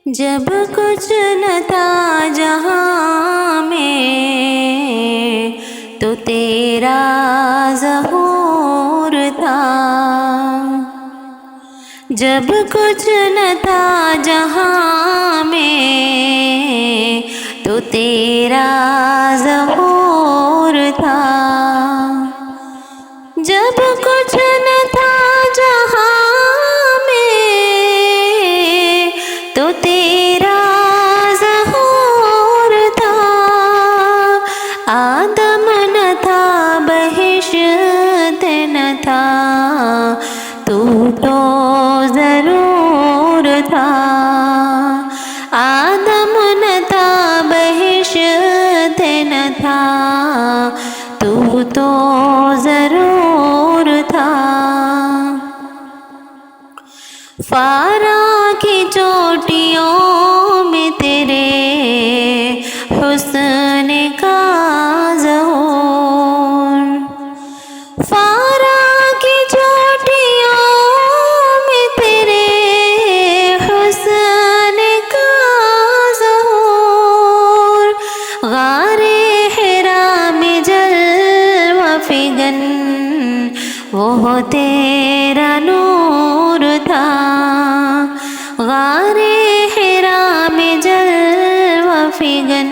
جب کچھ نہ تھا جہاں میں تو تیرا ظہور تھا، جب کچھ نہ تھا جہاں میں تو تیرا ظہور تھا، جب کچھ نہ تھا جہاں میں تو تیرا ظہور تھا، آدم نہ تھا بہشت نہ تھا تو ضرور تھا، آدم نہ تھا بہشت نہ تھا تو ضرور تھا، فارا کی چوٹیوں میں تیرے حسن کا ظہور، فارا کی چوٹیوں میں تیرے حسن کا ظہور، غار حرا میں جلوہ فگن وہ تیرا نور تھا، غار حرا میں جلوہ فگن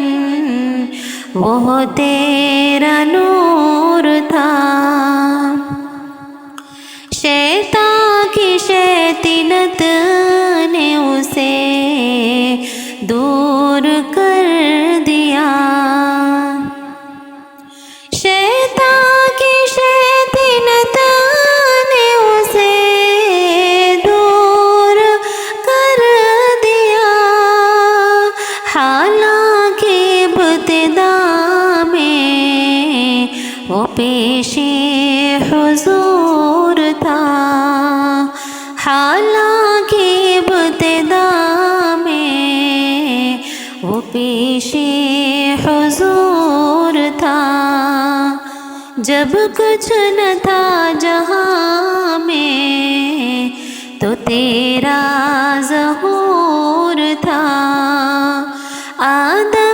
وہ تیرا نور تھا، شیطان کی شیطنت نے اسے دور کر دیا، شیطان کی شیطنت نے اسے دور کر دیا، حالانکہ ابتدا میں وہ پیش حضور تھا، حالانکہ ابتدا میں وہ پیش حضور تھا، جب کچھ نہ تھا جہاں میں تو تیرا ظہور تھا، آدم